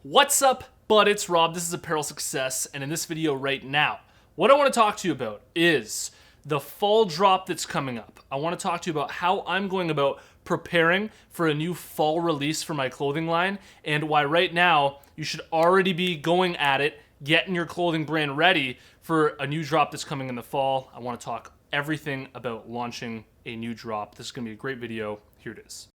What's up, bud? It's Rob. This is Apparel Success, and in this video right now, what I want to talk to you about is the fall drop that's coming up. I want to talk to you about how I'm going about preparing for a new fall release for my clothing line, and why right now you should already be going at it, getting your clothing brand ready for a new drop that's coming in the fall. I want to talk everything about launching a new drop. This is going to be a great video. Here it is.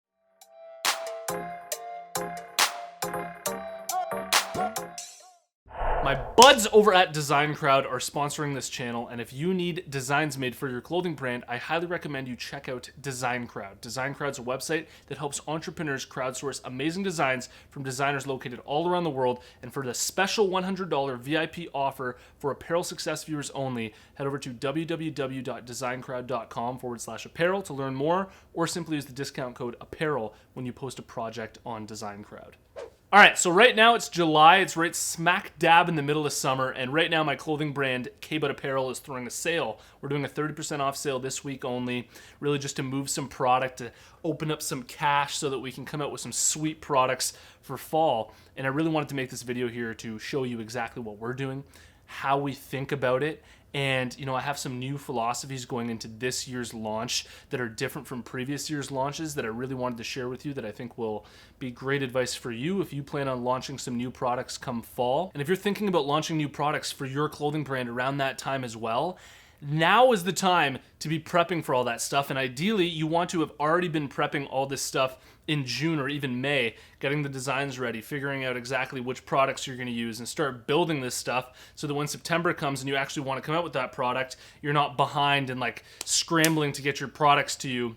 My buds over at Design Crowd are sponsoring this channel, and if you need designs made for your clothing brand, I highly recommend you check out Design Crowd. Design Crowd's a website that helps entrepreneurs crowdsource amazing designs from designers located all around the world, and for the special $100 VIP offer for Apparel Success viewers only, head over to www.designcrowd.com/apparel to learn more, or simply use the discount code APPAREL when you post a project on Design Crowd. All right, so right now it's July. It's right smack dab in the middle of summer, and right now my clothing brand, K-Bud Apparel, is throwing a sale. We're doing a 30% off sale this week only, really just to move some product, to open up some cash so that we can come out with some sweet products for fall. And I really wanted to make this video here to show you exactly what we're doing, how we think about it, and I have some new philosophies going into this year's launch that are different from previous year's launches that I really wanted to share with you, that I think will be great advice for you if you plan on launching some new products come fall. And if you're thinking about launching new products for your clothing brand around that time as well, now is the time to be prepping for all that stuff. And ideally, you want to have already been prepping all this stuff in June or even May, getting the designs ready, figuring out exactly which products you're going to use, and start building this stuff so that when September comes and you actually want to come out with that product, you're not behind and like scrambling to get your products to you.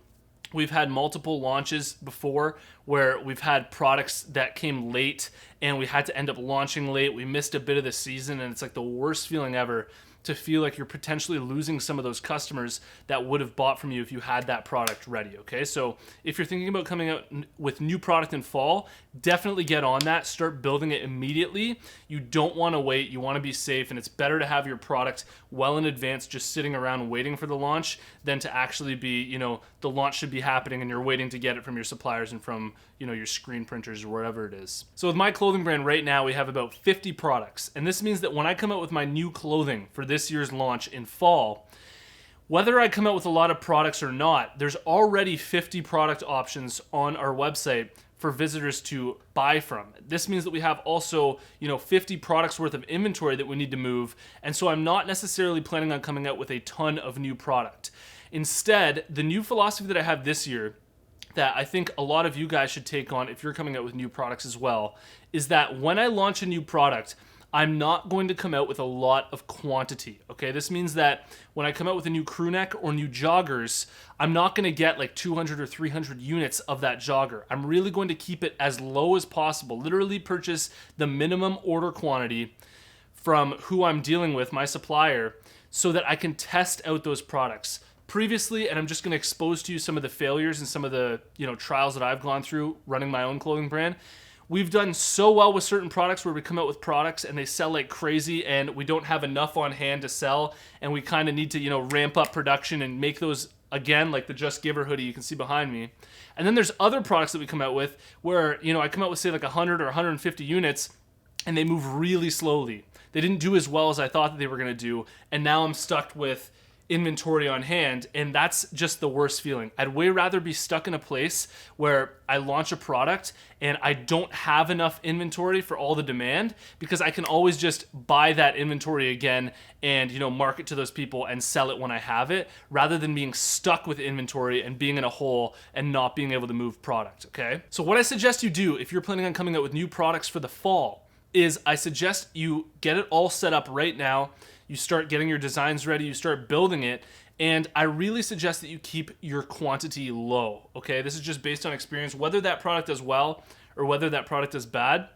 We've had multiple launches before where we've had products that came late and we had to end up launching late. We missed a bit of the season, and it's like the worst feeling ever to feel like you're potentially losing some of those customers that would have bought from you if you had that product ready, okay? So if you're thinking about coming out with new product in fall, definitely get on that. Start building it immediately. You don't want to wait. You want to be safe, and it's better to have your product well in advance just sitting around waiting for the launch than to actually be, the launch should be happening and you're waiting to get it from your suppliers and from, your screen printers or wherever it is. So with my clothing brand right now, we have about 50 products, and this means that when I come out with my new clothing for this year's launch in fall, whether I come out with a lot of products or not, there's already 50 product options on our website for visitors to buy from. This means that we have also, 50 products worth of inventory that we need to move, and so I'm not necessarily planning on coming out with a ton of new product. Instead, the new philosophy that I have this year that I think a lot of you guys should take on if you're coming out with new products as well, is that when I launch a new product, I'm not going to come out with a lot of quantity, okay? This means that when I come out with a new crew neck or new joggers, I'm not gonna get like 200 or 300 units of that jogger. I'm really going to keep it as low as possible, literally purchase the minimum order quantity from who I'm dealing with, my supplier, so that I can test out those products. Previously, and I'm just going to expose to you some of the failures and some of the trials that I've gone through running my own clothing brand. We've done so well with certain products where we come out with products and they sell like crazy, and we don't have enough on hand to sell, and we kind of need to ramp up production and make those again, like the Just Giver hoodie you can see behind me. And then there's other products that we come out with where I come out with say like 100 or 150 units, and they move really slowly. They didn't do as well as I thought that they were going to do, and now I'm stuck with inventory on hand, and that's just the worst feeling. I'd way rather be stuck in a place where I launch a product and I don't have enough inventory for all the demand, because I can always just buy that inventory again and market to those people and sell it when I have it, rather than being stuck with inventory and being in a hole and not being able to move product, okay? So what I suggest you do if you're planning on coming out with new products for the fall is I suggest you get it all set up right now. You start getting your designs ready, you start building it, and I really suggest that you keep your quantity low, okay? This is just based on experience. Whether that product does well or whether that product does bad,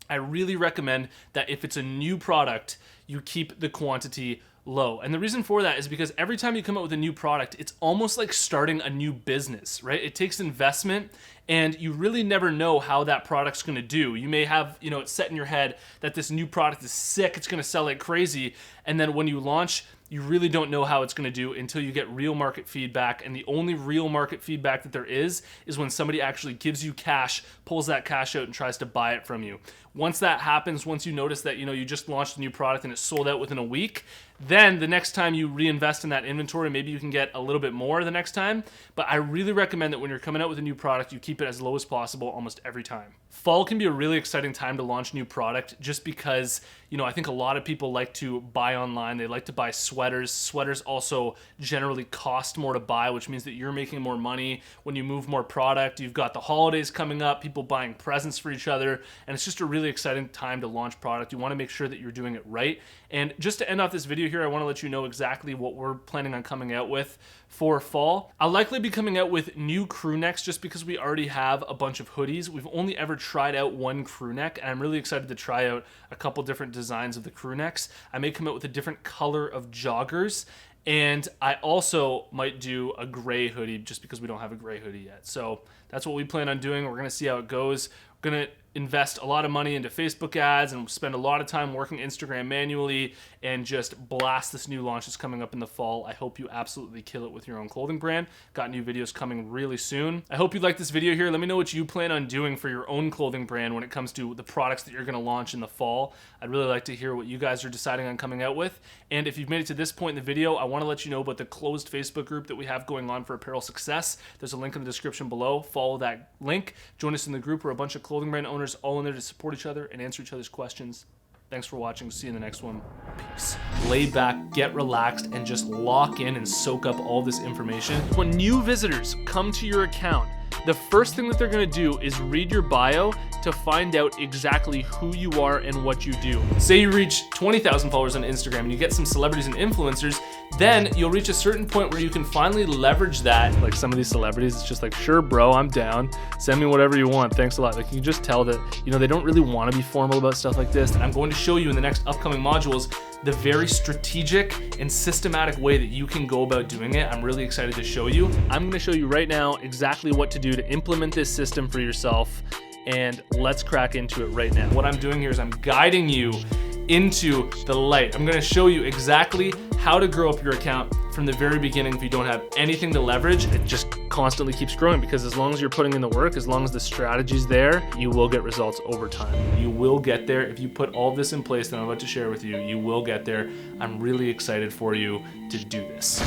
I really recommend that if it's a new product, you keep the quantity low. And the reason for that is because every time you come out with a new product, it's almost like starting a new business, right? It takes investment, and you really never know how that product's gonna do. You may have, it's set in your head that this new product is sick, it's gonna sell like crazy, and then when you launch, you really don't know how it's going to do until you get real market feedback. And the only real market feedback that there is when somebody actually gives you cash, pulls that cash out and tries to buy it from you. Once that happens, once you notice that, you know, you just launched a new product and it's sold out within a week, then the next time you reinvest in that inventory, maybe you can get a little bit more the next time. But I really recommend that when you're coming out with a new product, you keep it as low as possible almost every time. Fall can be a really exciting time to launch new product just because, you know, I think a lot of people like to buy online. They like to buy sweaters. Sweaters also generally cost more to buy, which means that you're making more money when you move more product. You've got the holidays coming up, people buying presents for each other, and it's just a really exciting time to launch product. You want to make sure that you're doing it right. And just to end off this video here, I want to let you know exactly what we're planning on coming out with for fall. I'll likely be coming out with new crew necks just because we already have a bunch of hoodies. We've only ever tried out one crew neck, and I'm really excited to try out a couple different designs of the crew necks. I may come out with a different color of joggers, and I also might do a gray hoodie just because we don't have a gray hoodie yet. So that's what we plan on doing. We're going to see how it goes. We're going to invest a lot of money into Facebook ads and spend a lot of time working Instagram manually and just blast this new launch that's coming up in the fall. I hope you absolutely kill it with your own clothing brand. Got new videos coming really soon. I hope you like this video here. Let me know what you plan on doing for your own clothing brand when it comes to the products that you're going to launch in the fall. I'd really like to hear what you guys are deciding on coming out with. And if you've made it to this point in the video, I want to let you know about the closed Facebook group that we have going on for apparel success. There's a link in the description below. Follow that link. Join us in the group. We're a bunch of clothing brand owners all in there to support each other and answer each other's questions. Thanks for watching. See you in the next one. Peace. Lay back, get relaxed, and just lock in and soak up all this information. When new visitors come to your account, the first thing that they're gonna do is read your bio to find out exactly who you are and what you do. Say you reach 20,000 followers on Instagram and you get some celebrities and influencers, then you'll reach a certain point where you can finally leverage that. Like some of these celebrities, it's just like, sure bro, I'm down. Send me whatever you want, thanks a lot. Like you can just tell that, you know, they don't really wanna be formal about stuff like this. And I'm going to show you in the next upcoming modules the very strategic and systematic way that you can go about doing it. I'm really excited to show you. I'm gonna show you right now exactly what to do to implement this system for yourself, and let's crack into it right now. What I'm doing here is I'm guiding you into the light. I'm gonna show you exactly how to grow up your account from the very beginning. If you don't have anything to leverage, it just constantly keeps growing, because as long as you're putting in the work, as long as the strategy's there, you will get results over time. You will get there. If you put all this in place that I'm about to share with you, you will get there. I'm really excited for you to do this.